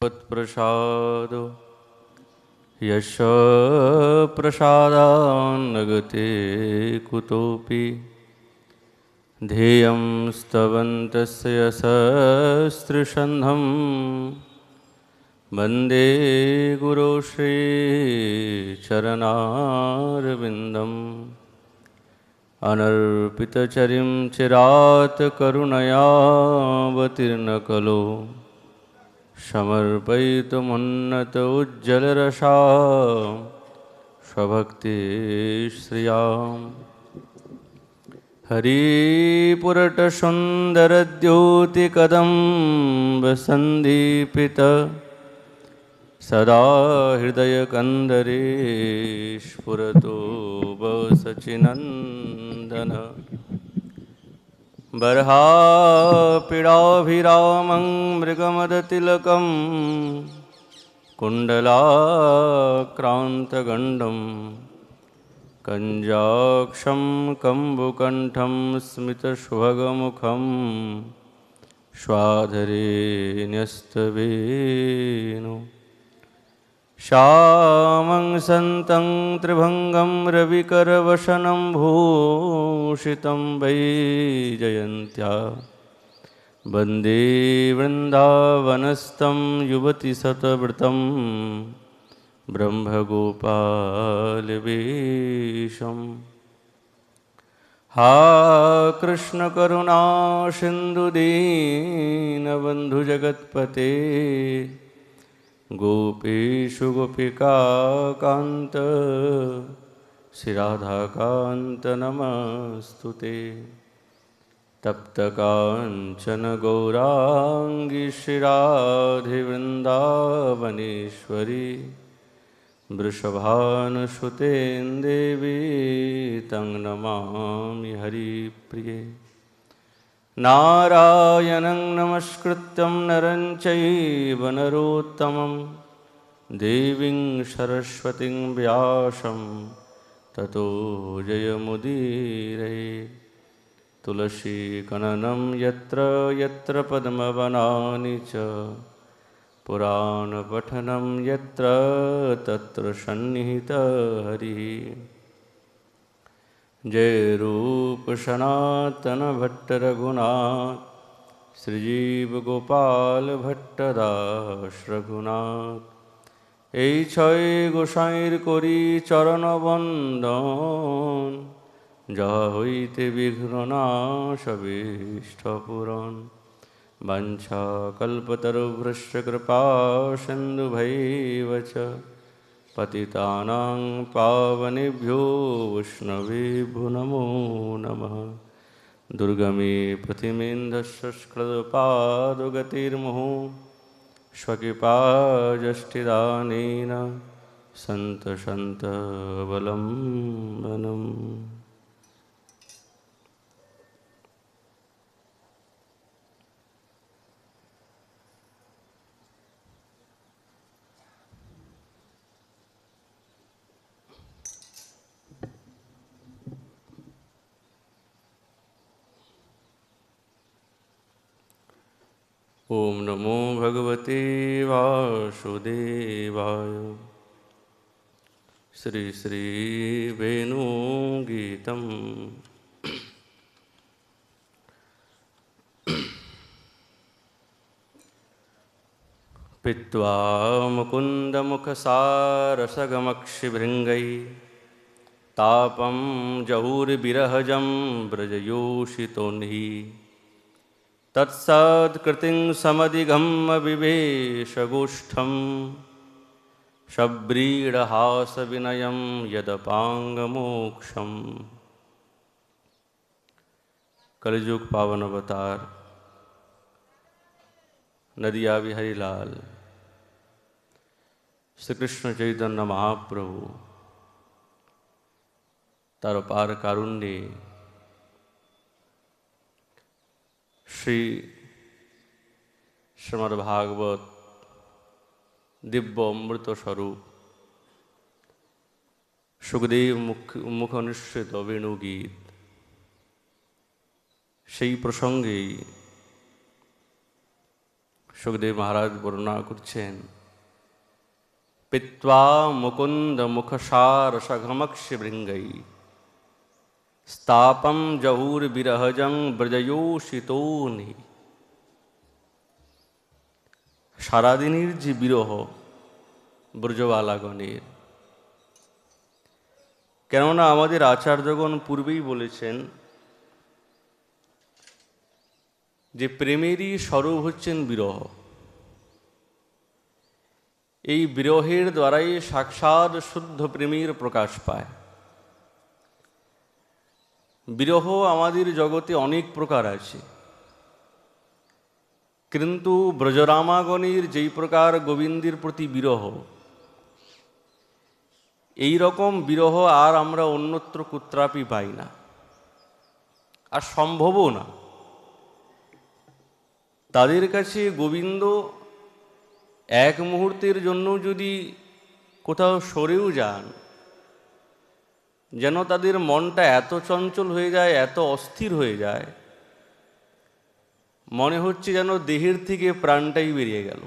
तत्प्रसादो यश प्रसादान्नगते कुतोऽपि ध्येयं स्तवन्तस्य यशस्त्रिशन्धं वन्दे गुरो श्रीचरणारविन्दम् अनर्पितचरिं चिरात् करुणयावतीर्णकलो समर्पयितुमुन्नत उज्ज्वलरसा स्वभक्तिश्रियाम् हरिपुरटसुन्दरद्योतिकदम्बसन्दीपित सदा हृदयकन्दरे स्फुरतु सचिनन्दन बर्हापीडाभिरामं मृगमदतिलकं कुण्डलाक्रान्तगण्डं कञ्जाक्षं कम्बुकण्ठं स्मितशुभगमुखं स्वाधरे न्यस्तवेणु श्यामं सन्तं त्रिभङ्गं रविकरवसनं भूषितं वैजयन्त्या वन्दे वृन्दावनस्थं युवतिशतवृतं ब्रह्मगोपालवेशम् हा कृष्णकरुणा सिन्धुदीनबन्धुजगत्पते गोपेषु गोपिकान्त श्रीराधाकान्त नमस्तुते तप्तकाञ्चन गौराङ्गी श्रीराधिवृन्दावनेश्वरी वृषभानुसुते देवी तं नमामि हरिप्रिये नारायणं नमस्कृत्यं नरं चैव नरोत्तमं देवीं सरस्वतीं व्यासं ततो जयमुदीरये तुलसीकननं यत्र यत्र पद्मवनानि च पुराणपठनं यत्र तत्र सन्निहितहरिः जय रूप सनातन भट्ट रघुनाथ श्रीजीव गोपाल भट्ट दास रघुनाथ এই ছয় গোসাইর করি চরণ বন্দন যাহা হইতে বিঘ্ন নাশ পূরণ বাঞ্ছা কল্পতরুভ্রশ্চ কৃপা সিন্ধুভৈব চ पतितानां पावनेभ्यो वैष्णवेभ्यो नमो नमः दुर्गमे प्रतिमेन्धस्स्खलपादगतिर्मुहुः स्वकृपाजष्टिदानेन सन्तशन्तबलम्बनम् ओम नमो भगवते वासुदेवाय श्री श्री वेणुगीतं पीत्वा मुकुन्दमुखसारसगमक्षिभृङ्गै तापं जहुर्विरहजं व्रजयोषितोऽन्हि तत्सत्कृतिं समधिगम्य विवेशगोष्ठं शब्रीडहासविनयं यदपाङ्गमोक्षम् कलिजुग पावन अवतार नदिया बिहारी लाल श्री कृष्ण चैतन्य महाप्रभु तार पार कारुण्ये श्री श्रीमद्भागवत दिव्य अमृत स्वरूप सुखदेव मुख निश्चित वेणुगीत সেই প্রসঙ্গেই সুখদেব মহারাজ বর্ণনা করছেন, পিত্বা মুকুন্দ মুখসার সঘমক্ষ ভৃঙ্গৈ স্তাপম জহুর বিরহজং ব্রজয়োষিতোনি। সারাদিনের যে বিরহ ব্রজবালাগণের, কেননা আমাদের আচার্যগণ পূর্বেই বলেছেন যে প্রেমেরই স্বরূপ হচ্ছেন বিরহ। এই বিরহের দ্বারাই সাক্ষাৎ শুদ্ধ প্রেমের প্রকাশ পায়। বিরহ আমাদের জগতে অনেক প্রকার আছে, কিন্তু ব্রজরামাগণের যেই প্রকার গোবিন্দের প্রতি বিরহ, এই রকম বিরহ আর আমরা অন্যত্র কুত্রাপি পাই না, আর সম্ভবও না। তাদের কাছে গোবিন্দ এক মুহূর্তের জন্য যদি কোথাও সরেও যান, যেন তাদের মনটা এত চঞ্চল হয়ে যায়, এত অস্থির হয়ে যায়, মনে হচ্ছে যেন দেহের থেকে প্রাণটাই বেরিয়ে গেল।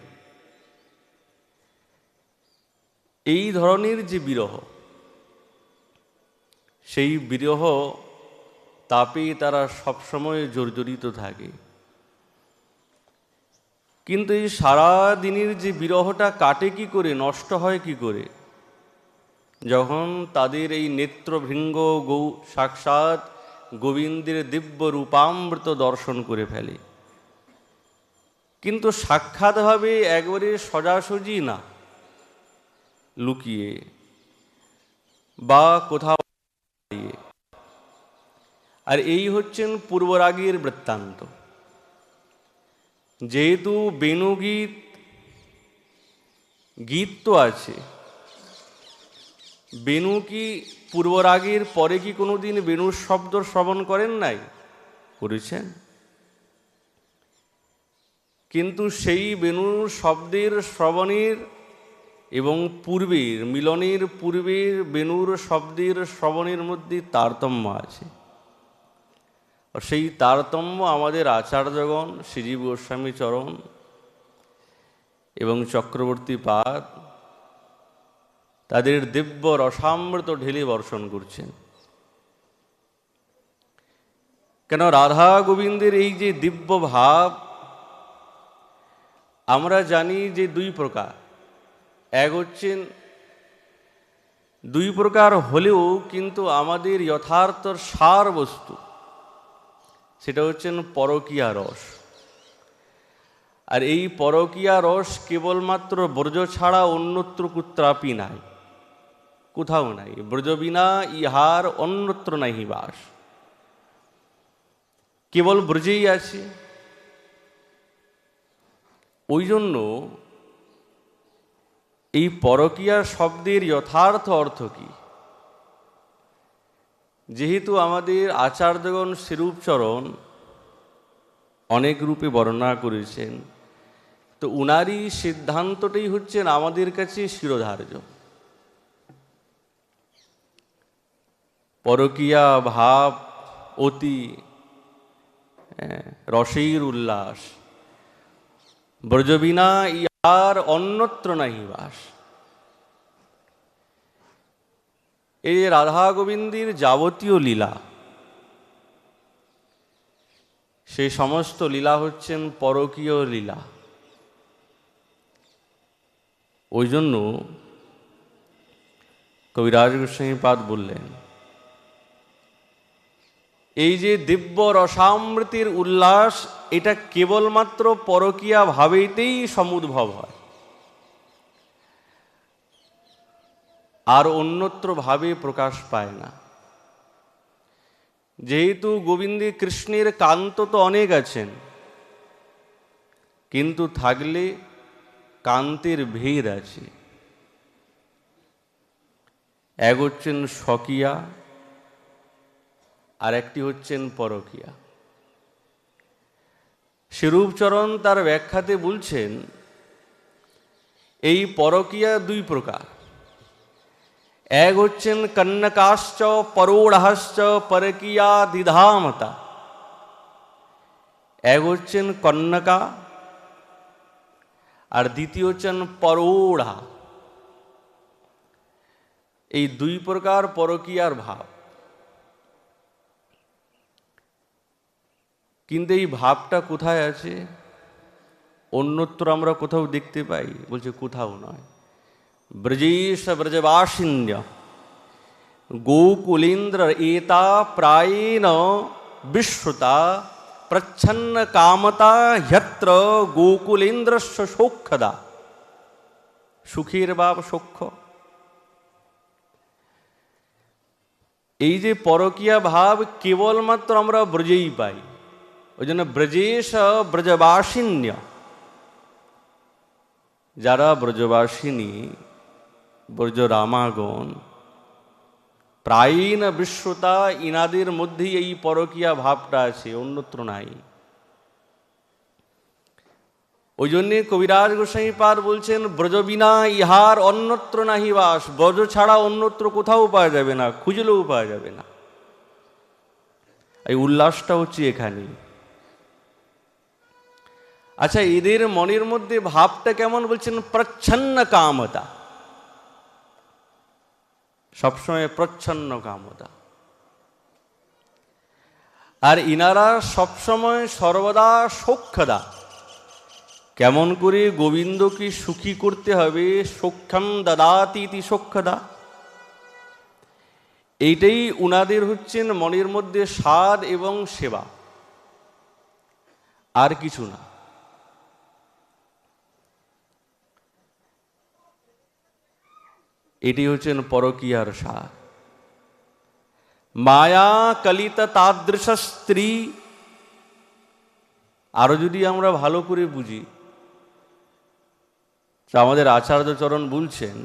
এই ধরনের যে বিরহ, সেই বিরহ তাপে তারা সবসময় জর্জরিত থাকে। কিন্তু এই সারা দিনের যে বিরহটা কাটে কি করে, নষ্ট হয় কি করে? যখন তাদের এই নেত্রভৃঙ্গ সাক্ষাৎ গোবিন্দের দিব্য রূপামৃত দর্শন করে ফেলে। কিন্তু সাক্ষাৎভাবে একবারে সোজাসুজি না, লুকিয়ে বা কোথাও। আর এই হচ্ছেন পূর্বরাগের বৃত্তান্ত। যেহেতু বেণুগীত গীত তো আছে, বেণু কি পূর্বরাগের পরে কি কোনোদিন বেণুর শব্দ শ্রবণ করেন নাই? করেছেন। কিন্তু সেই বেণুর শব্দের শ্রবণের এবং পূর্বের মিলনের পূর্বের বেণুর শব্দের শ্রবণের মধ্যে তারতম্য আছে। আর সেই তারতম্য আমাদের আচার্যগণ শ্রীজীব গোস্বামী চরণ এবং চক্রবর্তী পাদ তাদের দিব্য রসামৃত ঢেলে বর্ষণ করছেন। কেন রাধা গোবিন্দের এই যে দিব্য ভাব, আমরা জানি যে দুই প্রকার। এক হচ্ছেন দুই প্রকার হলেও কিন্তু আমাদের যথার্থ সার বস্তু, সেটা হচ্ছেন পরকীয়া রস। আর এই পরকীয়া রস কেবলমাত্র ব্রজ ছাড়া অন্যত্র কুত্রাপি নাই, কোথাও নাই। ব্রজ বিনা ইহার অন্যত্র নাহি বাস, কেবল ব্রজেই আছে। ওই জন্য এই পরকীয়া শব্দের যথার্থ অর্থ কি? যেহেতু আমাদের আচার্যগণ শ্রীরূপচরণ অনেক রূপে বর্ণনা করেছেন, তো উনারই সিদ্ধান্তটাই হচ্ছেন আমাদের কাছে শিরোধার্য। পরকীয়া ভাব অতি রসের উল্লাস, ব্রজবিনা ইহার অন্যত্র নাহি বাস। এই রাধা গোবিন্দের যাবতীয় লীলা, সেই সমস্ত লীলা হচ্ছেন পরকীয় লীলা। ওই জন্য কবিরাজ গোস্বামীপাদ বললেন, এই যে দিব্য রসামৃতির উল্লাস, এটা কেবলমাত্র পরকীয়া ভাবেতেই সমুদ্ভব হয়, আর অন্যত্র ভাবে প্রকাশ পায় না। যেহেতু গোবিন্দে কৃষ্ণের কান্ত তো অনেক আছেন, কিন্তু থাকলে কান্তের ভেদ আছে। এক হচ্ছেন স্বকীয়া, আর একটি হচ্ছেন পরকীয়া। শ্রীরূপচরণ তার ব্যাখ্যাতে বলছেন, এই পরকীয়া দুই প্রকার। এক হচ্ছেন কন্নকাশ্চ পরোড়হশ্চ পরকীয়া দ্বিধামতা। এক হচ্ছেন কন্নকা, আর দ্বিতীয় হচ্ছেন পরোড়া। এই দুই প্রকার পরকীয়ার ভাব। কিন্তু এই ভাবটা কোথায় আছে? অন্যত্র আমরা কোথাও দেখতে পাই? বলছে কোথাও নয়। ব্রজেশ ব্রজবাসিন্য গোকুলেন্দ্র এতা প্রায়েণ বিশ্রুতা প্রচ্ছন্ন কামতা হ্যত্র গোকুলেন্দ্রস্য সৌখ্যদা। সুখের বাপ সৌখ্য। এই যে পরকীয়া ভাব কেবলমাত্র আমরা ব্রজেই পাই। ওই জন্য ব্রজেশ ব্রজবাসিন্য, যারা ব্রজবাসিনী ব্রজরামাগণ প্রায়ীণ বিশ্বতা, ইনাদের মধ্যেই এই পরকীয়া ভাবটা আছে, অন্যত্র নাই। ওই জন্যে কবিরাজ গোসাই পাদ বলছেন ব্রজবিনা ইহার অন্যত্র নাহি বাস। ব্রজ ছাড়া অন্যত্র কোথাও পাওয়া যাবে না, খুঁজলেও পাওয়া যাবে না। এই উল্লাসটা হচ্ছে এখানে। আচ্ছা, এদের মনের মধ্যে ভাবটা কেমন? বলছেন প্রচ্ছন্ন কামতা, সবসময় প্রচ্ছন্ন কামতা। আর ইনারা সবসময় সর্বদা সৌখ্যদা। কেমন করে গোবিন্দকে সুখী করতে হবে? সৌখ্যম দদাতি ইতি সৌখ্যদা। এইটাই উনাদের হচ্ছেন মনের মধ্যে স্বাদ এবং সেবা, আর কিছু না। এটি হচ্ছেন পরকীয়ার স্বাদ। মায়া কলিত তাদৃশ স্ত্রী। আরো যদি আমরা ভালো করে বুঝি, আমাদের আচার্যচরণ বলছেন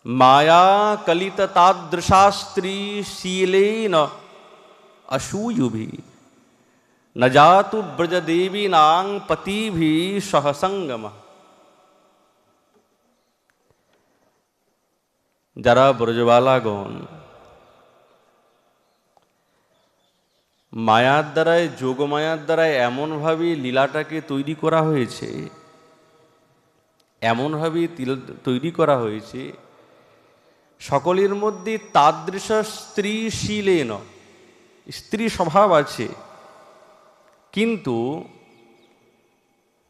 মায়া কলিত তাদৃশা স্ত্রী শীলেন অসূয়ুভি ন জাতু ব্রজদেবী নাং পতিভি সহসঙ্গম। যারা ব্রজবালাগণ মায়ার দ্বারায়, যোগমায়ার দ্বারায় এমনভাবে লীলাটাকে তৈরি করা হয়েছে, এমনভাবে তৈরি করা হয়েছে, সকলের মধ্যে তাদৃশ স্ত্রী শীলেন, স্ত্রী স্বভাব আছে, কিন্তু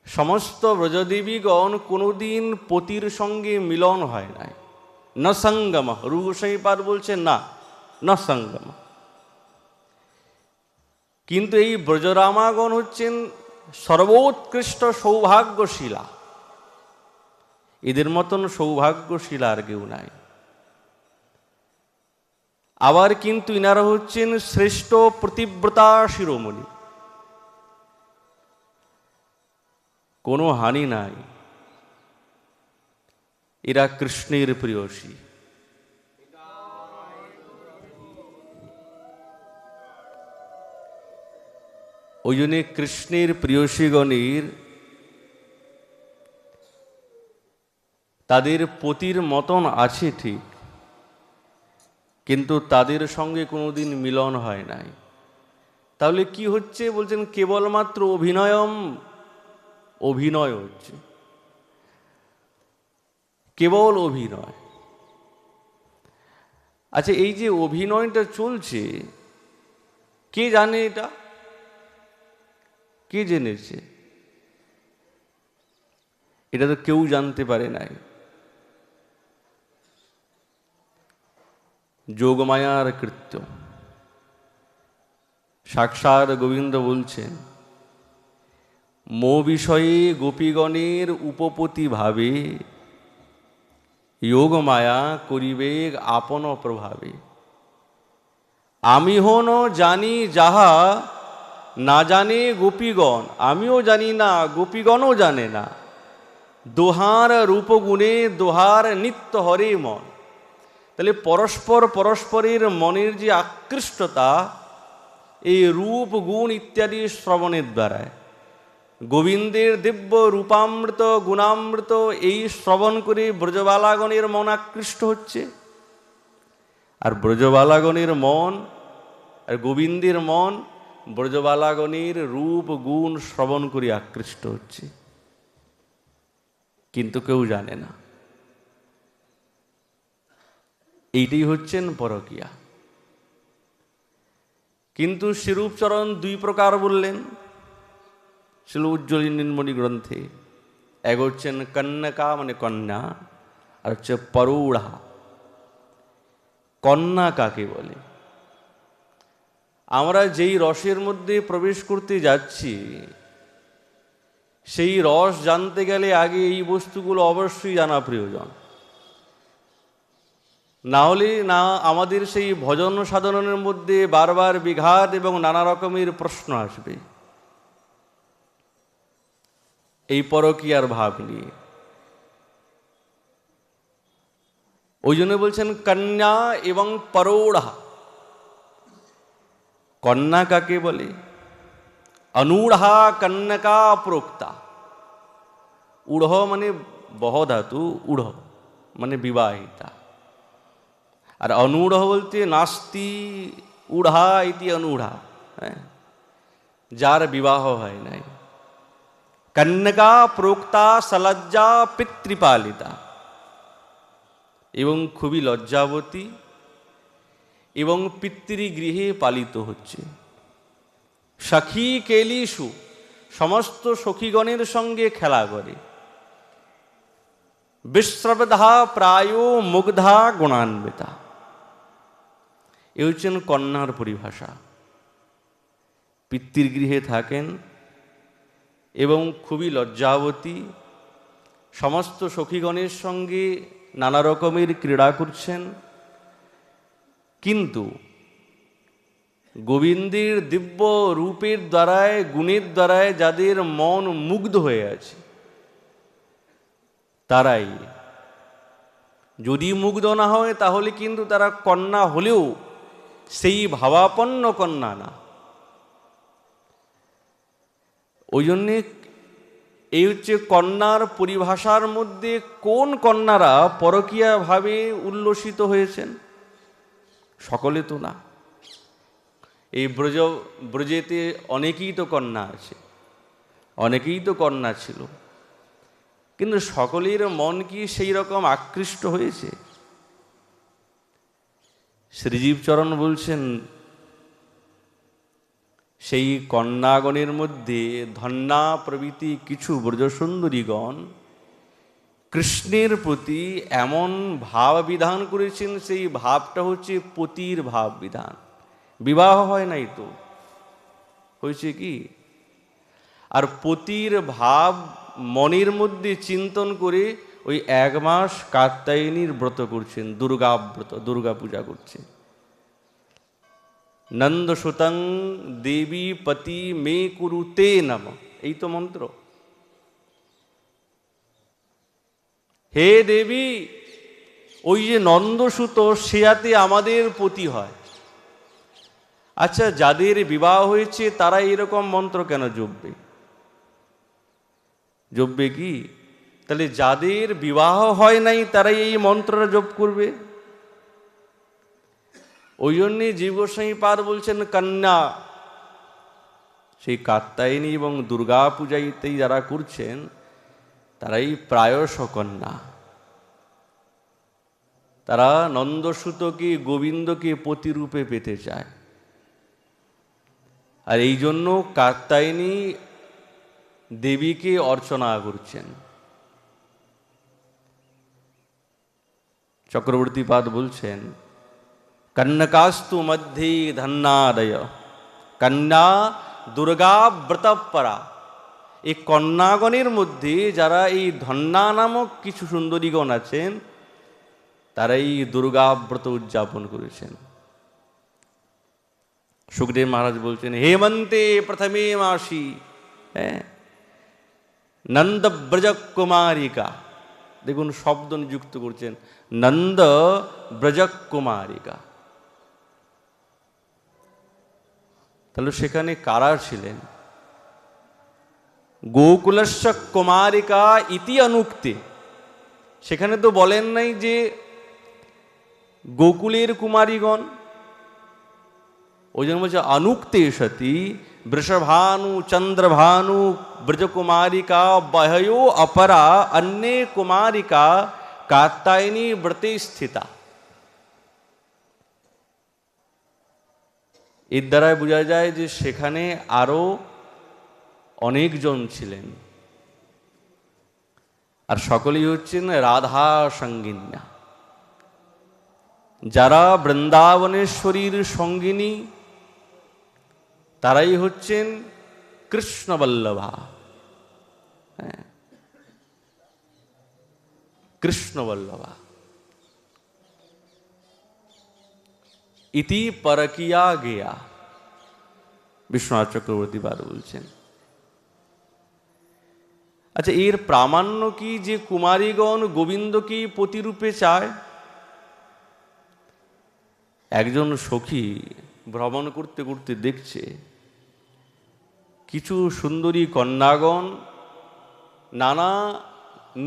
সমস্ত ব্রজদেবীগণ কোনোদিন পতির সঙ্গে মিলন হয় নাই। ন সঙ্গম। রূপগোস্বামী পাদ বলছেন না, ন সঙ্গম। কিন্তু এই ব্রজরামাগণ হচ্ছেন সর্বোৎকৃষ্ট সৌভাগ্যশীলা। এদের মতন সৌভাগ্যশীলা আর কেউ নাই। আবার কিন্তু ইনারা হচ্ছেন শ্রেষ্ঠ প্রতিব্রতা শিরোমণি। কোনো হানি নাই, এরা কৃষ্ণের প্রিয়সী। ওই জন্যে কৃষ্ণের প্রিয়সীগণের তাদের পতির মতন আছে ঠিক, কিন্তু তাদের সঙ্গে কোনোদিন মিলন হয় নাই। তাহলে কি হচ্ছে? বলছেন কেবলমাত্র অভিনয় হচ্ছে, কেবল অভিনয়। আচ্ছা, এই যে অভিনয়টা চলছে, কে জানে এটা? কে জেনেছে? এটা তো কেউ জানতে পারে নাই। যোগমায়ার কৃত্য। সাক্ষাৎ গোবিন্দ বলছেন মো বিষয়ে গোপীগণের উপপতি ভাবে যোগমায়া করিবে আপন প্রভাবে। আমি হন জানি যাহা না জানে গোপীগণ, আমিও জানি না, গোপীগণও জানে না। দোহার রূপগুণে দোহার নিত্য হরে মন। তাহলে পরস্পরের মনের যে আকৃষ্টতা, এই রূপ গুণ ইত্যাদি শ্রবণের দ্বারায়, গোবিন্দের দিব্য রূপামৃত গুণামৃত এই শ্রবণ করে ব্রজবালাগণের মন আকৃষ্ট হচ্ছে। আর ব্রজবালাগণের মন আর গোবিন্দের মন ব্রজবালাগণের রূপ গুণ শ্রবণ করে আকৃষ্ট হচ্ছে। কিন্তু কেউ জানে না। এইটাই হচ্ছেন পরকীয়া। কিন্তু শ্রীরূপচরণ দুই প্রকার বললেন শিল উজ্জ্বলী নির্মণি গ্রন্থে। এক হচ্ছেন কন্যকা মানে কন্যা, আর হচ্ছে পরৌঢ়া। কন্যা কাকে বলে? আমরা যেই রসের মধ্যে প্রবেশ করতে যাচ্ছি সেই রস জানতে গেলে আগে এই বস্তুগুলো অবশ্যই জানা প্রয়োজন। না হলে না আমাদের সেই ভজন সাধনের মধ্যে বারবার বিঘাত এবং নানা রকমের প্রশ্ন আসবে এই পরকীয়ার ভাব নিয়ে। ওই জন্য বলছেন কন্যা এবং পরৌঢ়া। কন্যা কাকে বলে? অনূঢ়া কন্যকা প্रोक्ता। ঊঢ় মানে বহ ধাতু, ঊঢ় মানে বিবাহিতা। আর অনূঢ় বলতে নাস্তি ঊঢ়া ইতি অনূঢ়া, যার বিবাহ হয় নাই। কন্যকা प्रोक्ता সলজ্জা পিতৃপালিতা, এবং খুবই লজ্জাবতী এবং পিতৃগৃহে পালিত হচ্ছে। সখী কেলিষু, সমস্ত সখীগণের সঙ্গে খেলা করে। বিশ্রবধা প্রায় মুগ্ধা গুণান্বিতা। এ হচ্ছেন কন্যার পরিভাষা। পিতৃগৃহে থাকেন এবং খুবই লজ্জাবতী, সমস্ত সখীগণের সঙ্গে নানা রকমের ক্রীড়া করছেন, কিন্তু গোবিন্দের দিব্য রূপের দ্বারায় গুণের দ্বারায় যাদের মন মুগ্ধ হয়ে আছে তারাই। যদি মুগ্ধ না হয় তাহলে কিন্তু তারা কন্যা হলেও সেই ভাবাপন্ন কন্যা না। ওই জন্যে এই হচ্ছে কন্যার পরিভাষার মধ্যে কোন কন্যারা পরকীয়াভাবে উল্লসিত হয়েছেন? সকলে তো না। এই ব্রজেতে অনেকেই তো কন্যা আছে, অনেকেই তো কন্যা ছিল, কিন্তু সকলের মন কি সেই রকম আকৃষ্ট হয়েছে? শ্রীজীবচরণ বলছেন সেই কন্যাগণের মধ্যে ধন্যা প্রভৃতি কিছু ব্রজসুন্দরীগণ কৃষ্ণের প্রতি এমন ভাব বিধান করেছেন, সেই ভাবটা হচ্ছে পতির ভাব বিধান। বিবাহ হয় নাই তো, হয়েছে কি? আর পতির ভাব মনের মধ্যে চিন্তন করে ওই 1 মাস কাত্যায়নীর ব্রত করছেন, দুর্গা ব্রত, দুর্গা পূজা করছেন। নন্দ সুতং দেবী পতি মে কুরুতে নম, এই তো মন্ত্র। হে দেবী, ওই যে নন্দসুত সেয়াতে আমাদের পতি হয়। আচ্ছা, যাদের বিবাহ হয়েছে তারা এরকম মন্ত্র কেন জপবে? জপবে কি? তাহলে যাদের বিবাহ হয় নাই তারাই এই মন্ত্রটা জপ করবে? ওই জন্যে জীব গোস্বামী পাদ বলছেন কন্যা। সেই কাত্যায়নী এবং দুর্গা পূজাইতেই যারা করছেন তারাই প্রায়শ কন্যা। তারা নন্দসুতকে গোবিন্দকে পতিরূপে পেতে চায়। আর এই জন্য কাত্যায়নী দেবীকে অর্চনা করছেন। চক্রবর্তীপাদ বলছেন কন্যকাস্তু মধ্যে ধন্যাদয় কন্যা দুর্গা ব্রতপরা। এই কন্যাগণের মধ্যে যারা এই ধন্যা নামক কিছু সুন্দরীগণ আছেন তারাই দুর্গা ব্রত উদযাপন করেছেন। সুখদেব মহারাজ বলছেন হেমন্তে প্রথমে মাসি নন্দ ব্রজ কুমারিকা। দেখুন শব্দ নিযুক্ত করছেন, নন্দ ব্রজ কুমারিকা। তাহলে সেখানে কারা ছিলেন? গোকুলস্য কুমারিকা ইতি অনুক্তে। সেখানে তো বলেন নাই যে গোকুলের কুমারীগণ। ওই জন্য বলছে অনুক্তে সতী वृषभानु चंद्रभानु ब्रजकुमारिका बहयो अपरा अन्ये कुमारिका कात्यायनी व्रते स्थिता। এর দ্বারা বোঝা যায় যে সেখানে আরো অনেকজন ছিলেন, আর সকলেই হচ্ছেন রাধা সঙ্গিনী, যারা বৃন্দাবনেশ্বরীর সঙ্গিনী, তারাই হচ্ছেন কৃষ্ণবল্লভা। কৃষ্ণবল্লভা ইতি পরকিয়া গেয়া, বিশ্বনাথ চক্রবর্তী বাদ বলছেন। আচ্ছা, এর প্রামাণ্য কি যে কুমারীগণ গোবিন্দকে প্রতিরূপে চায়? একজন সখী ভ্রমণ করতে করতে দেখছে কিছু সুন্দরী কন্যাগণ নানা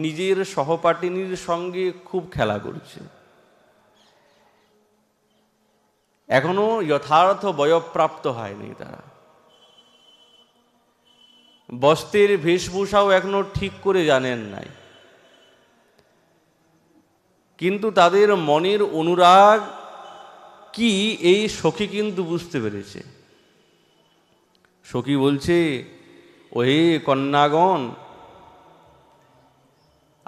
নিজের সহপাঠিনীর সঙ্গে খুব খেলা করছে। এখনো যথার্থ বয়ঃপ্রাপ্ত হয়নি তারা, বস্ত্রের বেশভূষাও এখনো ঠিক করে জানেন নাই, কিন্তু তাদের মনের অনুরাগ কি এই সখী কিন্তু বুঝতে পেরেছে। সখী বলছে, ওহে কন্যাগণ,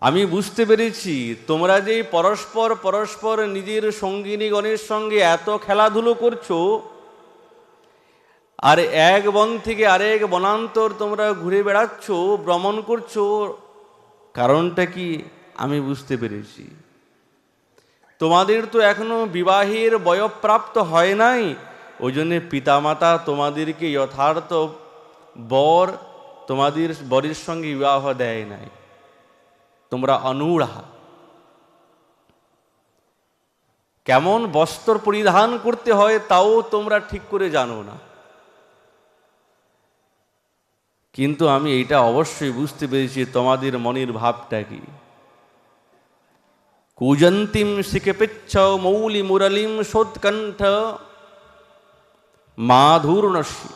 আমি বুঝতে পেরেছি তোমরা যে পরস্পর পরস্পর নিজের সঙ্গিনীগণের সঙ্গে এত খেলাধুলো করছো, আর এক বন থেকে আরেক বনান্তর তোমরা ঘুরে বেড়াচ্ছ, ভ্রমণ করছো, কারণটা কি আমি বুঝতে পেরেছি। তোমাদের তো এখনো বিবাহের বয়ঃপ্রাপ্ত হয় নাই, ওই জন্যে পিতামাতা তোমাদেরকে যথার্থ বর, তোমাদের বরের সঙ্গে বিবাহ দেয় নাই, তোমরা অনূঢ়া। কেমন বস্ত্র পরিধান করতে হয় তাও তোমরা ঠিক করে জানো না। কিন্তু আমি এইটা অবশ্যই বুঝতে পেরেছি তোমাদের মনের ভাবটা কি। কূজন্তিম শিখেপিচ্ছ মৌলি মুরলিম সোৎকণ্ঠ মাধুর্ণসী।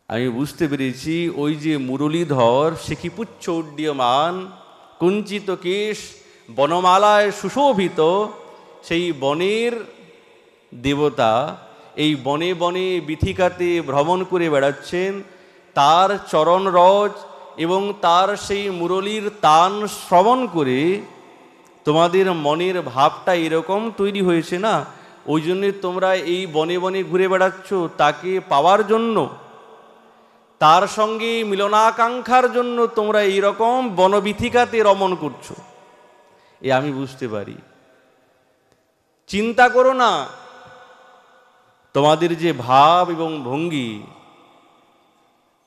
আমি বুঝতে পেরেছি ওই যে মুরলীধর শিখিপুচ্ছ উড্ডীয়মান কুঞ্চিত কেশ বনমালায় সুশোভিত সেই বনের দেবতা এই বনে বনে বিথিকাতে ভ্রমণ করে বেড়াচ্ছেন। তার চরণ রজ এবং তার সেই মুরলীর তান শ্রবণ করে তোমাদের মনের ভাবটা এরকম তৈরি হয়েছে না, ওই জন্যে তোমরা এই বনে বনে ঘুরে বেড়াচ্ছ তাকে পাওয়ার জন্য, তার সঙ্গে মিলনাকাঙ্ক্ষার জন্য তোমরা এইরকম বনবিথিকাতে রমণ করছো। এ আমি বুঝতে পারি। চিন্তা করো না, তোমাদের যে ভাব এবং ভঙ্গি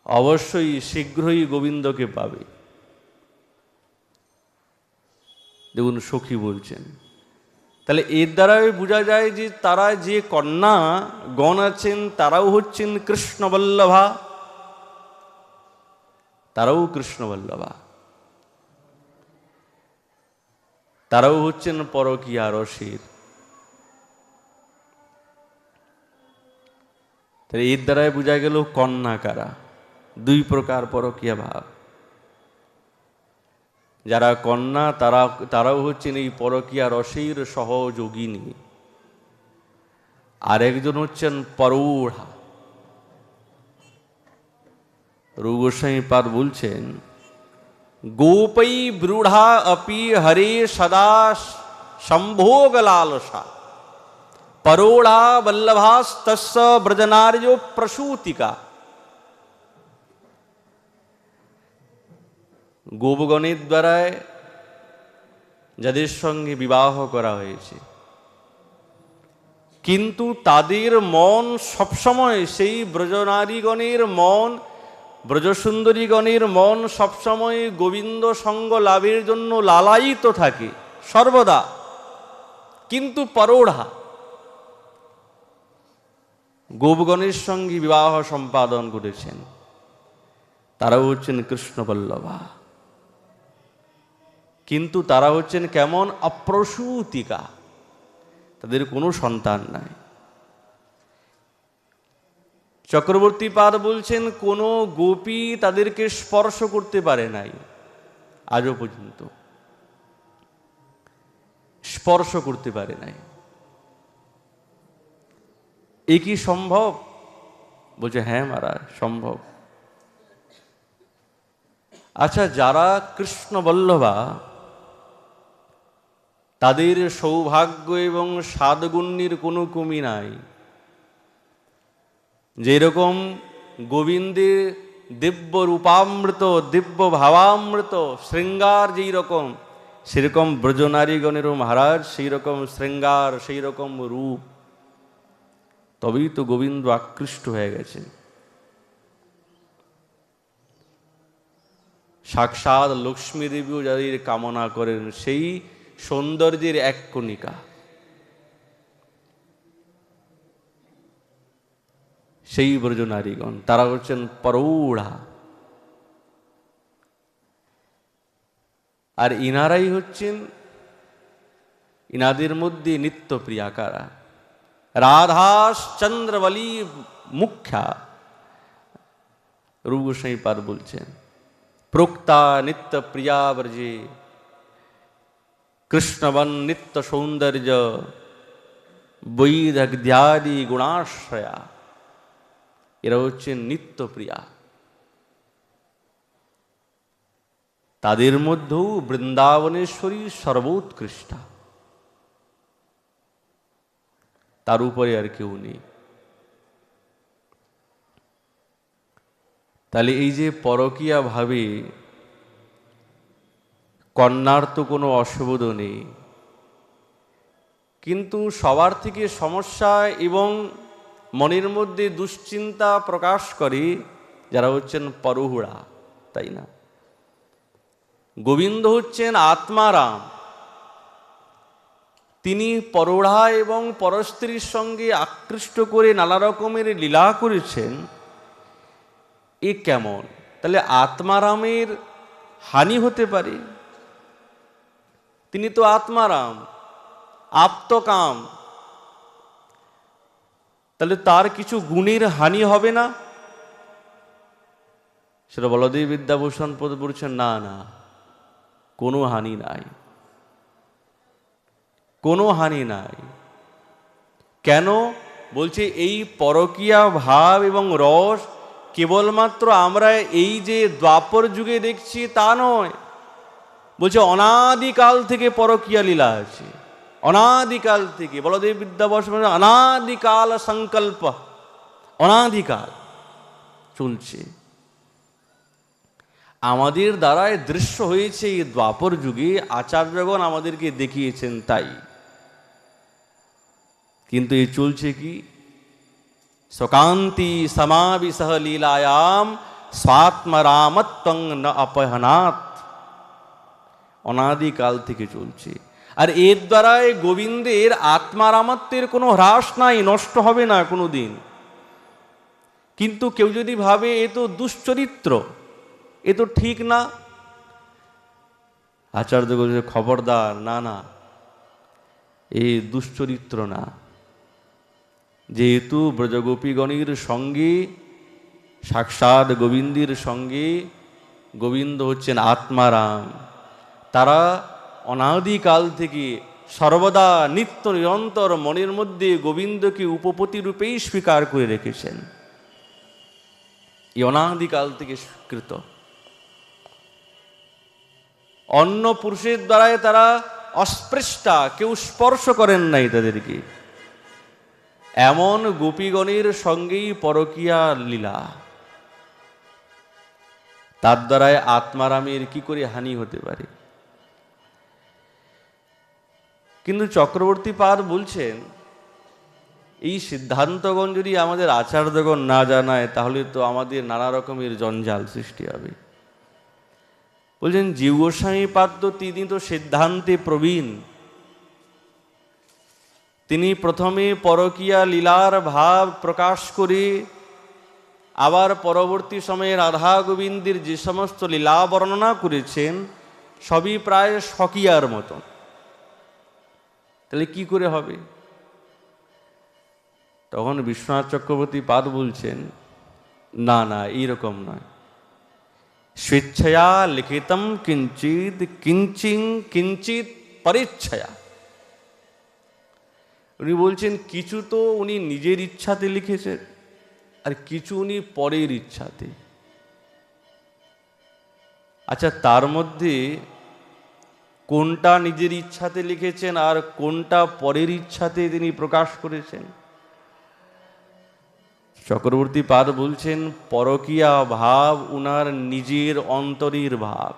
অবশ্যই শীঘ্রই গোবিন্দকে পাবে। দেখুন সখী বলছেন। তাহলে এর দ্বারাই বোঝা যায় যে তারা যে কন্যা গণ আছেন তারাও হচ্ছেন কৃষ্ণবল্লভা, তারাও কৃষ্ণবল্লভা, তারাও হচ্ছেন পরকীয়া রসের। তাহলে এর দ্বারাই বোঝা গেল কন্যা কারা। দুই প্রকার পরকীয়া ভাব। যারা কন্যা তারাও হচ্ছেন এই পরকীয়া রসের সহযোগিনী। আর একজন হচ্ছেন পরৌঢ়া। রূপ গোস্বামী পাদ বলছেন, গোপৈ ব্রূঢ়া অপি হরে সদা সম্ভোগ লালসা পরৌঢ়া বল্লভাস্তস্য ব্রজনার্য প্রসূতিকা। গোপগণের দ্বারায় যাদের সঙ্গে বিবাহ করা হয়েছে, কিন্তু তাদের মন সবসময় সেই ব্রজনারীগণের মন, ব্রজসুন্দরীগণের মন সবসময় গোবিন্দ সঙ্গ লাভের জন্য লালায়িত থাকে সর্বদা। কিন্তু পরৌঢ়া গোপগণের সঙ্গে বিবাহ সম্পাদন করেছেন, তারাও হচ্ছেন কৃষ্ণবল্লভা। কিন্তু তারা হচ্ছেন কেমন? অপ্রসূতিকা, তাদের কোনো সন্তান নাই। চক্রবর্তী পাদ বলছেন কোনো গোপী তাদেরকে স্পর্শ করতে পারে নাই আজও পর্যন্ত, স্পর্শ করতে পারে নাই। এ কি সম্ভব? বলছে হ্যাঁ মহারাজ সম্ভব। আচ্ছা, যারা কৃষ্ণ বল্লভা তাদের সৌভাগ্য এবং সাদগুণ্যের কোনো কমি নাই। যেরকম গোবিন্দের দিব্য রূপামৃত, দিব্য ভাবামৃত শৃঙ্গার যেই রকম, সেরকম ব্রজনারীগণেরও মহারাজ সেই রকম শৃঙ্গার, সেই রকম রূপ। তবেই তো গোবিন্দ আকৃষ্ট হয়ে গেছে। সাক্ষাৎ লক্ষ্মী দেবীও যাদের কামনা করেন, সেই সৌন্দর্যের এক কণিকা, সেই ব্রজনারীগণ, তারা হচ্ছেন পরৌঢ়া। আর ইনারাই হচ্ছেন, ইনাদের মধ্যে নিত্য প্রিয়াকারা। রাধাস চন্দ্রবলী মুখ্যা, রূপ গোস্বামী পাদ বলছেন, প্রোক্তা নিত্য প্রিয়া ব্রজে কৃষ্ণবন নিত্য সৌন্দর্য বৈদগ্ধ্যাদি গুণাশ্রয়া। এরা হচ্ছেন নিত্য প্রিয়া। তাদের মধ্যেও বৃন্দাবনেশ্বরী সর্বোৎকৃষ্টা, তার উপরে আর কেউ নেই। তাহলে এই যে পরকীয়া ভাবে কন্যার তো কোনো অসুবিধা নেই, কিন্তু সবার থেকে সমস্যা এবং মনের মধ্যে দুশ্চিন্তা প্রকাশ করে যারা হচ্ছেন পরহুড়া, তাই না? গোবিন্দ হচ্ছেন আত্মারাম, তিনি পরোড়া এবং পরস্ত্রীর সঙ্গে আকৃষ্ট করে নানা রকমের লীলা করেছেন। এ কেমন? তাহলে আত্মারামের হানি হতে পারে? তিনি তো আত্মারাম, আপ্তকাম, তাহলে তার কিছু গুণের হানি হবে না? সেটা বলদেব বিদ্যাভূষণ পদ বলছেন না না, কোনো হানি নাই, কোনো হানি নাই। কেন? বলছে এই পরকীয়া ভাব এবং রস কেবলমাত্র আমরা এই যে দ্বাপর যুগে দেখছি তা নয়। বলছে অনাদিকাল থেকে পরকীয়া লীলা আছে, অনাদিকাল থেকে। বলদেব বিদ্যাভূষণ অনাদিকাল সংকল্প, অনাদিকাল চলছে। আমাদের দ্বারায় দৃশ্য হয়েছে এই দ্বাপর যুগে, আচার্যগণ আমাদেরকে দেখিয়েছেন তাই। কিন্তু এই চলছে কি? সকান্তি সমাবিসহ লীলায়াম স্বাত্মরামত্বং ন অপহনাৎ। অনাদিকাল থেকে চলছে। আর এর দ্বারায় গোবিন্দের আত্মারামত্বের কোনো হ্রাস নাই, নষ্ট হবে না কোনো দিন। কিন্তু কেউ যদি ভাবে এ তো দুশ্চরিত্র, এ তো ঠিক না, আচার্য বলছে খবরদার, না না, এ দুশ্চরিত্র না। যেহেতু ব্রজগোপীগণের সঙ্গে সাক্ষাৎ গোবিন্দের সঙ্গে গোবিন্দ হচ্ছেন আত্মারাম, তারা অনাদিকাল থেকে সর্বদা নিত্য নিরন্তর মনের মধ্যে গোবিন্দকে উপপতি রূপেই স্বীকার করে রেখেছেন। এই অনাদিকাল থেকে স্বীকৃত। অন্য পুরুষের দ্বারায় তারা অস্পৃষ্টা, কেউ স্পর্শ করেন নাই তাদেরকে। এমন গোপীগণের সঙ্গেই পরকীয়া লীলা, তার দ্বারায় আত্মারামের কি করে হানি হতে পারে? কিন্তু চক্রবর্তী পাদ বলছেন এই সিদ্ধান্তগণ যদি আমাদের আচার্যগণ না জানায়, তাহলে তো আমাদের নানা রকমের জঞ্জাল সৃষ্টি হবে। বলছেন জীব গোস্বামী পাদ তো তিনি তো সিদ্ধান্তে প্রবীণ। তিনি প্রথমে পরকীয়া লীলার ভাব প্রকাশ করে আবার পরবর্তী সময়ে রাধা গোবিন্দের যে সমস্ত লীলা বর্ণনা করেছেন সবই প্রায় স্বকীয়ার মতন। তাহলে কি করে হবে? তখন বিশ্বনাথ চক্রবর্তী পাদ বলছেন না না, এইরকম নয়। স্বেচ্ছয়া লিখিতম কিঞ্চিত কিঞ্চিং কিঞ্চিত পরেচ্ছয়া। উনি বলছেন কিছু তো উনি নিজের ইচ্ছাতে লিখেছেন, আর কিছু উনি পরের ইচ্ছাতে। আচ্ছা, তার মধ্যে কোনটা নিজের ইচ্ছাতে লিখেছেন আর কোনটা পরের ইচ্ছাতে তিনি প্রকাশ করেছেন? চক্রবর্তী পাদ বলছেন পরকীয়া ভাব উনার নিজের অন্তরের ভাব,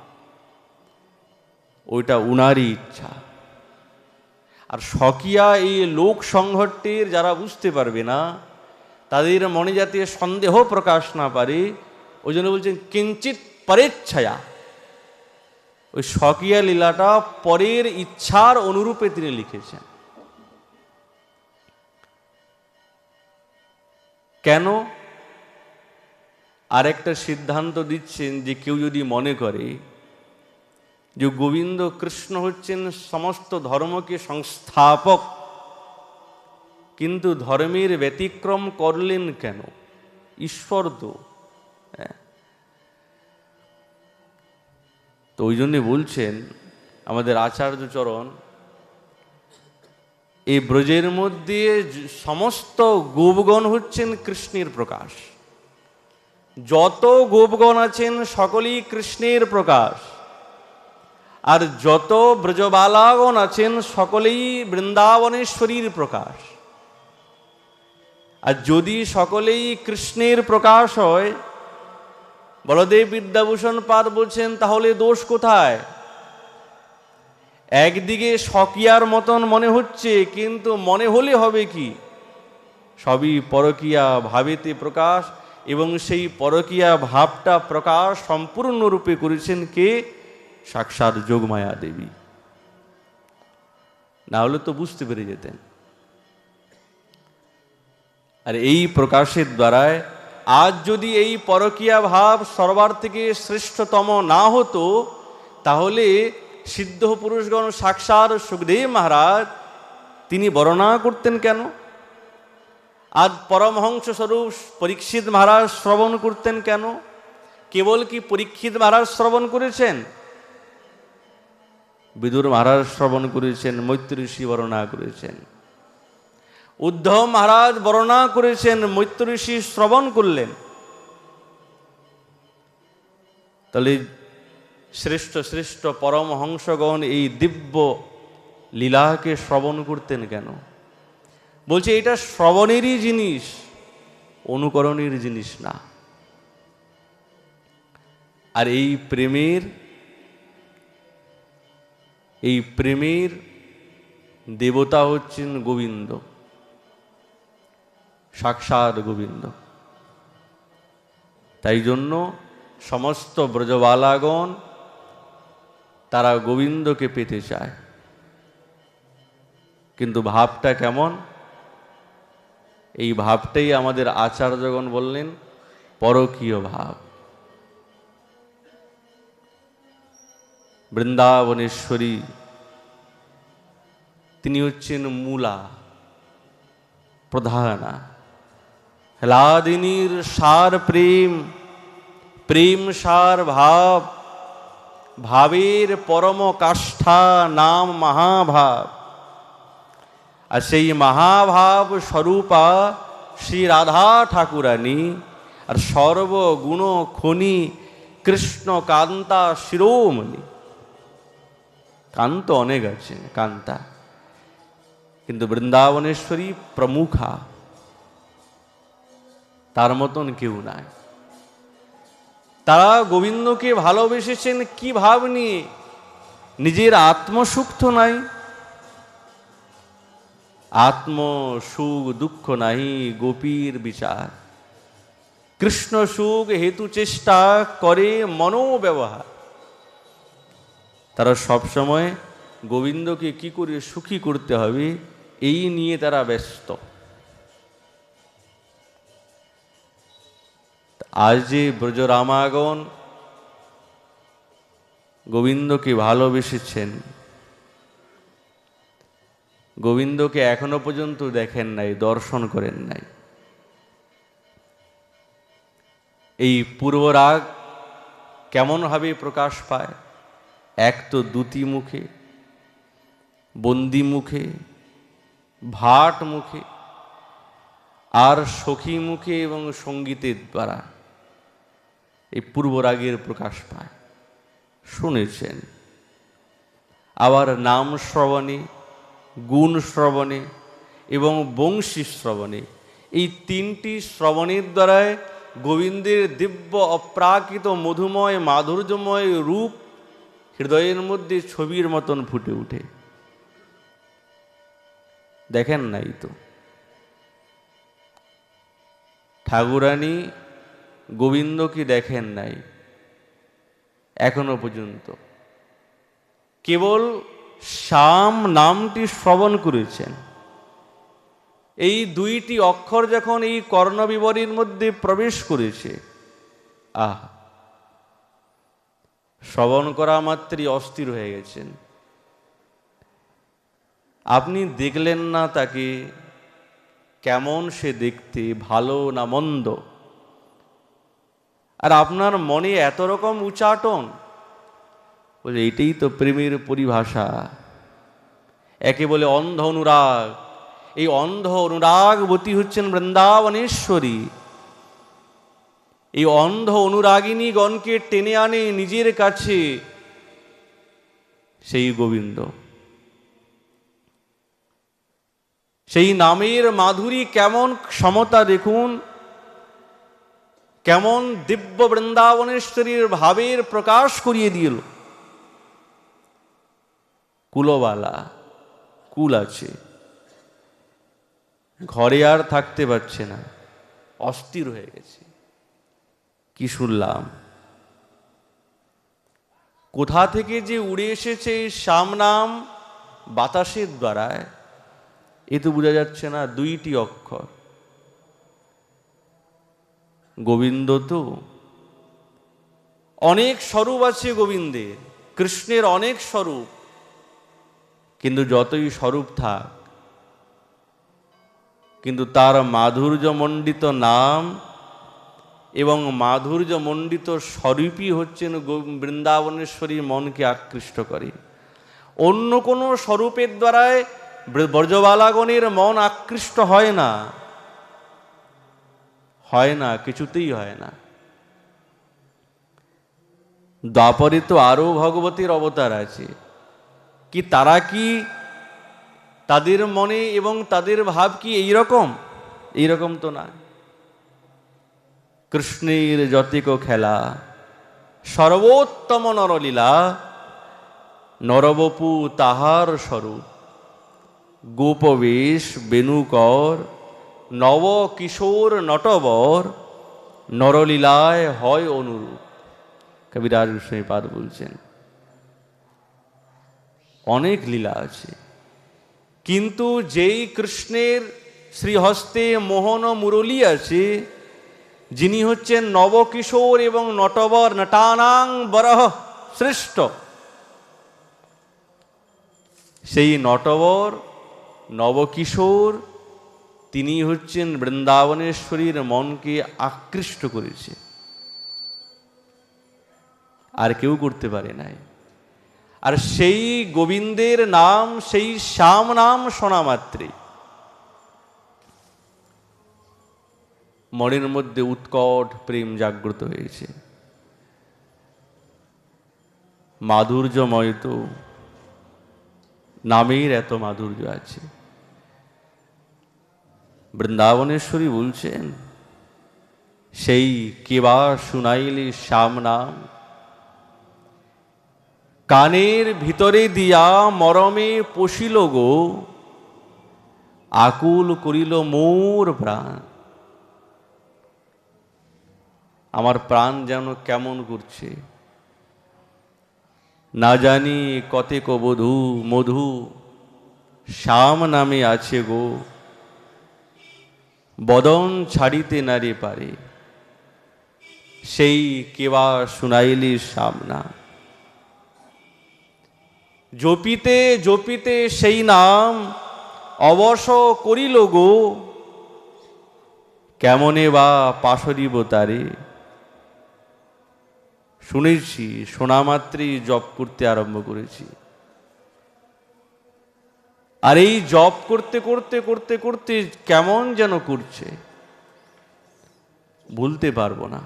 ওইটা উনারই ইচ্ছা। আর স্বকীয়া এই লোক সংঘটের যারা বুঝতে পারবে না, তাদের মনে যাতে সন্দেহ প্রকাশ না পারে, ওই জন্য বলছেন কিঞ্চিত পরেচ্ছয়া। ওই স্বকীয়া লীলাটা পরের ইচ্ছার অনুরূপে তিনি লিখেছেন। কেন? আরেকটা সিদ্ধান্ত দিচ্ছেন যে কেউ যদি মনে করে যে গোবিন্দ কৃষ্ণ হচ্ছেন সমস্ত ধর্মকে সংস্থাপক, কিন্তু ধর্মের ব্যতিক্রম করলেন কেন? ঈশ্বর তো। তো ওই জন্যে বলছেন আমাদের আচার্যচরণ, এই ব্রজের মধ্যে সমস্ত গোপগণ হচ্ছেন কৃষ্ণের প্রকাশ। যত গোপগণ আছেন সকলেই কৃষ্ণের প্রকাশ, আর যত ব্রজবালাগণ আছেন সকলেই বৃন্দাবনেশ্বরীর প্রকাশ। আর যদি সকলেই কৃষ্ণের প্রকাশ হয়, বলদেব বিদ্যাভূষণ পাদ বলছেন তাহলে দোষ কোথায়? একদিকে স্বকীয়ার মতন মনে হচ্ছে, কিন্তু মনে হলে হবে কি? সবই পরকীয়া ভাবেতে প্রকাশ, এবং সেই পরকীয়া ভাবটা প্রকাশ সম্পূর্ণরূপে করেছেন কে? সাক্ষাৎ যোগমায়া দেবী। না হলে তো বুঝতে পেরে যেতেন। আর এই প্রকাশের দ্বারায় আজ যদি এই পরকীয়া ভাব সর্বার থেকে শ্রেষ্ঠতম না হতো, তাহলে সিদ্ধ পুরুষগণ সাক্ষাৎ সুখদেব মহারাজ তিনি বর্ণনা করতেন কেন? আজ পরমহংস স্বরূপ পরীক্ষিত মহারাজ শ্রবণ করতেন কেন? কেবল কি পরীক্ষিত মহারাজ শ্রবণ করেছেন? বিদুর মহারাজ শ্রবণ করেছেন, মৈত্র ঋষি বর্ণনা করেছেন, উদ্ধব মহারাজ বর্ণনা করেছেন, মৈত্র ঋষি শ্রবণ করলেন। তাহলে শ্রেষ্ঠ শ্রেষ্ঠ পরমহংসগণ এই দিব্য লীলাকে শ্রবণ করতেন কেন? বলছে এটা শ্রবণেরই জিনিস, অনুকরণের জিনিস না। আর এই প্রেমের দেবতা হচ্ছেন গোবিন্দ, সাক্ষাৎ গোবিন্দ। তাই জন্য সমস্ত ব্রজবালাগণ তারা গোবিন্দকে পেতে চায়, কিন্তু ভাবটা কেমন? এই ভাবটাই আমাদের আচার্যগণ বললেন পরকীয় ভাব। বৃন্দাবনেশ্বরী তিনি হচ্ছেন মূলা প্রধানা, হ্লাদিনীর সার প্রেম, প্রেম সার ভাব, ভাবের পরম কাষ্ঠা নাম মহাভাব। আর সেই মহাভাব স্বরূপা শ্রী রাধা ঠাকুরানী, আর সর্বগুণ খনি কৃষ্ণ কান্তা শিরোমণি। কান্ত অনেক আছে, কান্তা, কিন্তু বৃন্দাবনেশ্বরী প্রমুখা, তার মতন কেউ নাই। তারা গোবিন্দকে ভালোবেসেছেন কি ভাব নিয়ে? নিজের আত্মসুখ তো নাই, আত্মসুখ দুঃখ নাহি গোপীর বিচার। কৃষ্ণ সুখ হেতু চেষ্টা করে মনোব্যবহার। তারা সবসময় গোবিন্দকে কি করে সুখী করতে হবে এই নিয়ে তারা ব্যস্ত। আজ যে ব্রজরামাগণ গোবিন্দকে ভালোবেসেছেন, গোবিন্দকে এখনো পর্যন্ত দেখেন নাই, দর্শন করেন নাই। এই পূর্বরাগ কেমনভাবে প্রকাশ পায়? এক তো দ্যুতি মুখে, বন্দি মুখে, ভাট মুখে, আর সখী মুখে এবং সঙ্গীতের দ্বারা এই পূর্বরাগের প্রকাশ পায়। শুনেছেন। আবার নাম শ্রবণে, গুণ শ্রবণে এবং বংশী শ্রবণে, এই তিনটি শ্রবণের দ্বারায় গোবিন্দের দিব্য অপ্রাকৃত মধুময় মাধুর্যময় রূপ হৃদয়ের মধ্যে ছবির মতন ফুটে উঠে। দেখেন নাই তো ঠাকুরানী গোবিন্দকে দেখেন নাই এখনো পর্যন্ত, কেবল শ্যাম নামটি শ্রবণ করেছেন। এই দুইটি অক্ষর যখন এই কর্ণবিবরীর মধ্যে প্রবেশ করেছে, শ্রবণ করা মাত্রই অস্থির হয়ে গেছেন। আপনি দেখলেন না তাকে, কেমন সে দেখতে, ভালো না মন্দ, আর আপনার মনে এত রকম উচাটন, বলে এটাই তো প্রেমের পরিভাষা। একে বলে অন্ধ অনুরাগ। এই অন্ধ অনুরাগবতী হচ্ছেন বৃন্দাবনেশ্বরী। এই অন্ধ অনুরাগিনী গণকে টেনে আনে নিজের কাছে সেই গোবিন্দ। সেই নামের মাধুরী কেমন সমতা দেখুন, কেমন দিব্য বৃন্দাবনেশ্বরীর ভাবের প্রকাশ করিয়ে দিল। কুলবালা, কুল আছে, ঘরে আর থাকতে পারছে না, অস্থির হয়ে গেছে। কি শুনলাম, কোথা থেকে যে উড়ে এসেছে এই শ্যাম নাম বাতাসের দ্বারায়, এ তো বোঝা যাচ্ছে না। দুইটি অক্ষর, গোবিন্দ তো অনেক স্বরূপ আছে গোবিন্দের, কৃষ্ণের অনেক স্বরূপ, কিন্তু যতই স্বরূপ থাক, কিন্তু তার মাধুর্যমণ্ডিত নাম এবং মাধুর্যমণ্ডিত স্বরূপই হচ্ছেন বৃন্দাবনেশ্বরী মনকে আকৃষ্ট করে। অন্য কোনো স্বরূপের দ্বারায় ব্রজবালাগণের মন আকৃষ্ট হয় না, হয় না, কিছুতেই হয় না। দ্বাপরে তো আরও ভগবতীর অবতার আছে, কি তারা কি তাদের মনে এবং তাদের ভাব কি এইরকম? এইরকম তো না। কৃষ্ণের যতিক খেলা, সর্বোত্তম নরলীলা, নরবপু তাহার স্বরূপ, গোপবেশ বেণুকর, নব কিশোর নটবর, নরলীলায় হয় অনুরূপ। কবিরাজ গোস্বামীপাদ বলছেন অনেক লীলা আছে, কিন্তু যেই কৃষ্ণের শ্রীহস্তে মোহন মুরলী আছে, যিনি হচ্ছেন নবকিশোর এবং নটবর, নটানাং বরহ শ্রেষ্ঠ, সেই নটবর নবকিশোর তিনি হচ্ছেন বৃন্দাবনেশ্বরীর মনকে আকৃষ্ট করেছে, আর কেউ করতে পারে নাই। আর সেই গোবিন্দের নাম, সেই শ্যাম নাম শোনা মাত্রে মনের মধ্যে উৎকট প্রেম জাগ্রত হয়েছে। মাধুর্যময় তো নামের এত মাধুর্য আছে। বৃন্দাবনেশ্বরী বলছেন সেই কেবা শুনাইলে শ্যাম নাম, কানের ভিতরে দিয়া মরমে পশিল গো, আকুল করিল মোর প্রাণ। আমার প্রাণ যেন কেমন করছে, না জানি কতেক বধূ মধু শ্যাম নামে আছে গো, বদন ছাড়িতে নারে পারে, সেই কেবা শুনাইলি শ্যাম নাম। জপিতে জপিতে সেই নাম অবশ করিল গো, কেমনে বা পাশরিব তারে, শুনেছি, শোনা মাত্রই জপ করতে আরম্ভ করেছি। আর এই জপ করতে করতে করতে করতে কেমন যেন করছে, ভুলতে পারবো না।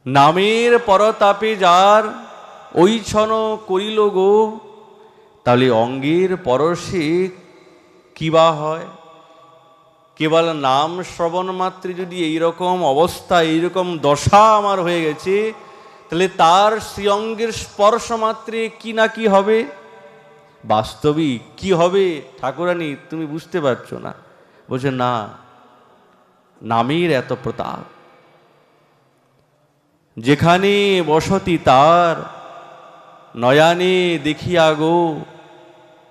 নামের পরতাপে যার ওই ছন করিল গো, তাহলে অঙ্গের পরশে কি বা হয়? কেবল নাম শ্রবণ মাত্রে যদি এইরকম অবস্থা, এইরকম দশা আমার হয়ে গেছে, তাহলে তার শ্রীঅঙ্গের স্পর্শ মাত্রে কি না কি হবে, বাস্তবিক কি হবে ঠাকুরানী তুমি বুঝতে পারছো না? বলছে না, নামের এত প্রতাপ, যেখানে বসতি তার নয়ানে দেখিয়া গো,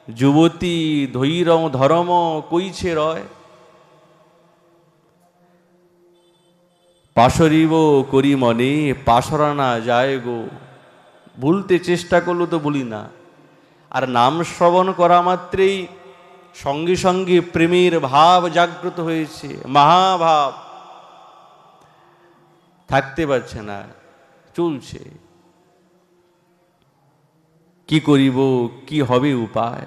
যুবতী ধৈরম ধরম কইছে রয়, পাশরিব করি মনে পাশরানা যায় গো। ভুলতে চেষ্টা করলো তো বলি না, আর নাম শ্রবণ করা মাত্রেই সঙ্গে সঙ্গে প্রেমের ভাব জাগ্রত হয়েছে, মহাভাব, থাকতে পারছে না, চলছে। কি করিব, কি হবে উপায়?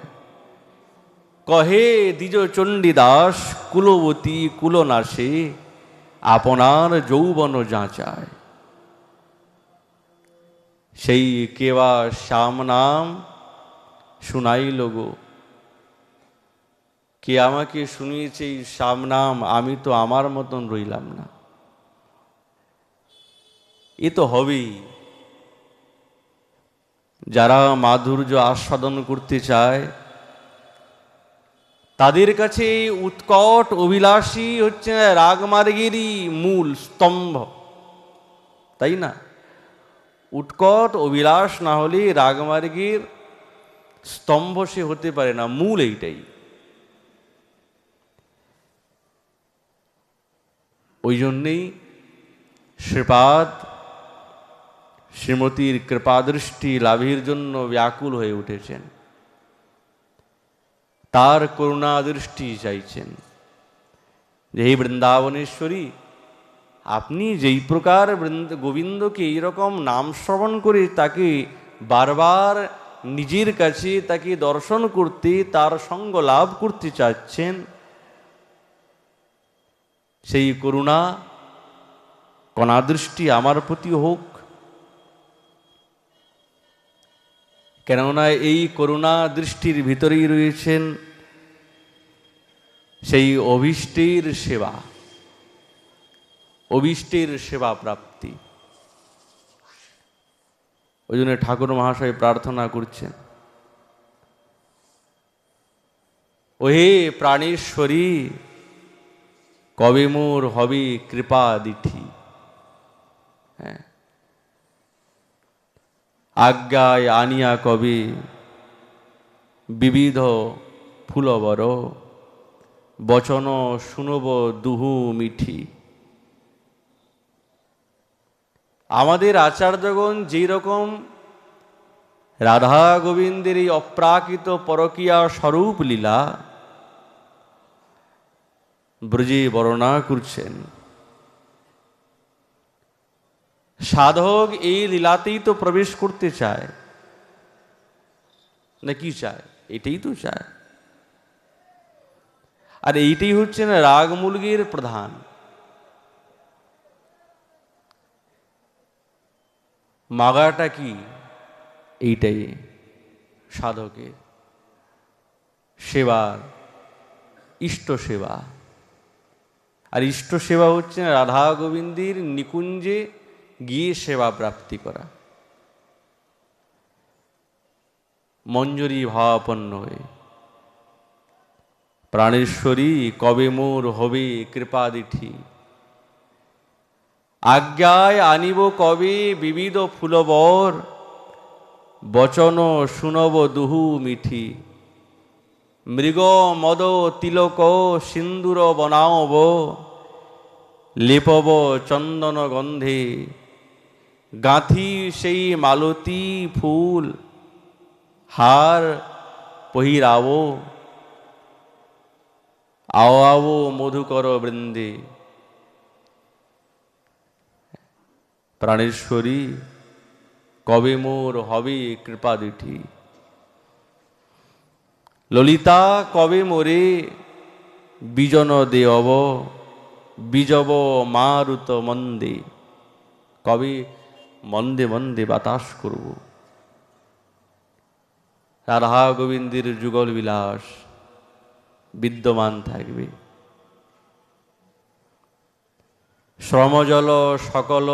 কহে দ্বিজ চণ্ডীদাস কুলবতী কুলনাশে, আপনার যৌবন যাচায়। সেই কেবা শ্যাম নাম শুনাইল গো, কে আমাকে শুনিয়েছে এই শ্যাম নাম, আমি তো আমার মতন রইলাম না। এ তো হবেই। যারা মাধুর্য আস্বাদন করতে চায় তাদের কাছে উৎকট অভিলাষী হচ্ছে রাগমার্গেরই মূল স্তম্ভ, তাই না? উৎকট অভিলাষ না হলে রাগমার্গের স্তম্ভ সে হতে পারে না, মূল এইটাই। ওই জন্যেই শ্রীপাদ শ্রীমতীর কৃপাদৃষ্টি লাভের জন্য ব্যাকুল হয়ে উঠেছেন, তার করুণা দৃষ্টি চাইছেন যে হে বৃন্দাবনেশ্বরী, আপনি যেই প্রকার গোবিন্দকে এইরকম নাম শ্রবণ করে তাকে বারবার নিজের কাছে তাকে দর্শন করতে, তার সঙ্গ লাভ করতে চাচ্ছেন, সেই করুণা কণাদৃষ্টি আমার প্রতি হোক। কেননা এই করুণা দৃষ্টির ভিতরেই রয়েছেন সেই অভীষ্টের সেবা, অভীষ্টের সেবা প্রাপ্তি। ওই জন্য ঠাকুর মহাশয় প্রার্থনা করছেন, ওহে প্রাণেশ্বরী, কবে মোর হবে কৃপা দিঠি। হ্যাঁ, আজ্ঞায় আনিয়া কবে বিবিধ ফুলবর, বচন শুনব দুহু মিঠি। আমাদের আচার্যগণ যেই রকম রাধা গোবিন্দের এই অপ্রাকৃত পরকীয়া স্বরূপ লীলা ব্রজে বর্ণনা করছেন, সাধক এই লীলাতেই তো প্রবেশ করতে চায় না, কি চায়? এটাই তো চায়। আর এইটাই হচ্ছে না রাগমূলগের প্রধান। মাগাটা কি? এইটাই সাধকের সেবার, ইষ্ট সেবা। আর ইষ্ট সেবা হচ্ছে রাধা গোবিন্দের নিকুঞ্জে গিয়ে সেবা প্রাপ্তি করা, মঞ্জরি ভাবাপন্ন হয়ে। প্রাণেশ্বরী কবে মোর হবে কৃপা দিঠি, আজ্ঞায় আনিব কবে বিবিধ ফুলবর, বচন শুনব দুহু মিঠি। মৃগ মদ তিলক সিন্দুর বনাওব, লেপব চন্দন গন্ধে, গাঁথি সেই মালতী ফুল, হার পহিরাব, আও আও মধুকর বৃন্দে। প্রাণেশ্বরী কবে মোর হবে কৃপা দিঠি, ললিতা কবে মোরে বিজন দেব, বিজব মারুত মন্দে, কবে মন্দে মন্দে বাতাস করব। রাধা গোবিন্দের যুগল বিলাস বিদ্যমান থাকবে। শ্রমজল সকল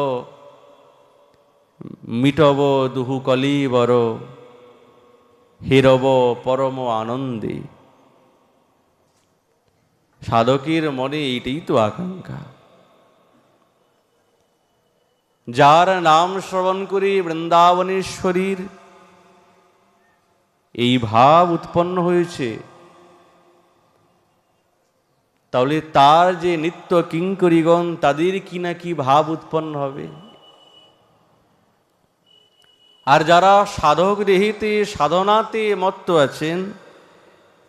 মিটব দুহু কলিবর, হেরব পরম আনন্দে। সাধকের মনে এইটাই তো আকাঙ্ক্ষা। যার নাম শ্রবণ করে বৃন্দাবনেশ্বরীর এই ভাব উৎপন্ন হয়েছে, তাহলে তার যে নিত্য কিঙ্করীগণ তাদের কি না কি ভাব উৎপন্ন হবে। আর যারা সাধক দেহিতে সাধনাতে মত্ত আছেন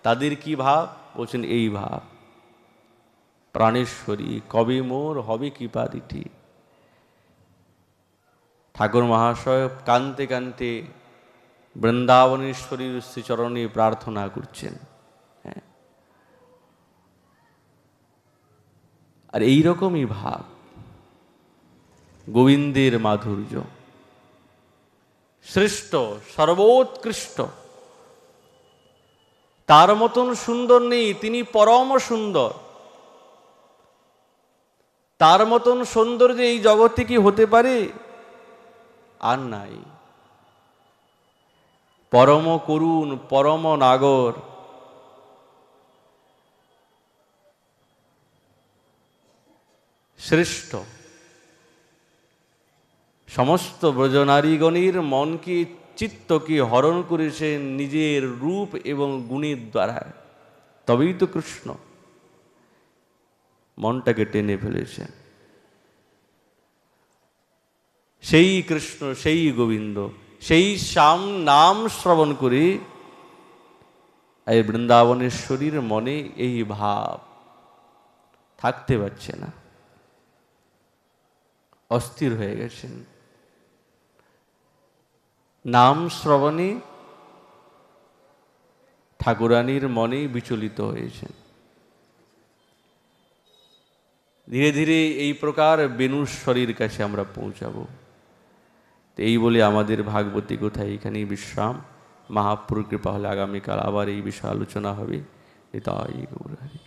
তাদের কি ভাব বলছেন, এই ভাব, প্রাণেশ্বরী কবে মোর হবে কৃপা দিঠি। ঠাকুর মহাশয় কানতে কানতে বৃন্দাবনেশ্বরীর শ্রীচরণে প্রার্থনা করছেন। আর এইরকমই ভাব গোবিন্দের মাধুর্য, শ্রেষ্ঠ সর্বোৎকৃষ্ট, তার মতন সুন্দর নেই, তিনি পরম সুন্দর। তার মতন সৌন্দর্য এই জগতে কি হতে পারে? আর নাই। পরম করুণ, পরম নাগর, শ্রেষ্ঠ। সমস্ত ব্রজনারীগণের মনকে চিত্তকে হরণ করেছেন নিজের রূপ এবং গুণের দ্বারা। তবেই তো কৃষ্ণ মনটাকে টেনে ফেলেছেন। সেই কৃষ্ণ, সেই গোবিন্দ, সেই শ্যাম নাম শ্রবণ করে এই বৃন্দাবনেশ্বরীর মনে এই ভাব থাকতে পারছে না, অস্থির হয়ে গেছেন। নাম শ্রবণে ঠাকুরানীর মনে বিচলিত হয়েছেন। ধীরে ধীরে এই প্রকার বেণুশ্বরীর কাছে আমরা পৌঁছাবো। এই বলে আমাদের ভাগবতী কোথায় এখানেই বিশ্রাম। মহাপ্রভুর কৃপা হলে আগামীকাল আবার এই বিষয়ে আলোচনা হবে। তাই গৌর হরি।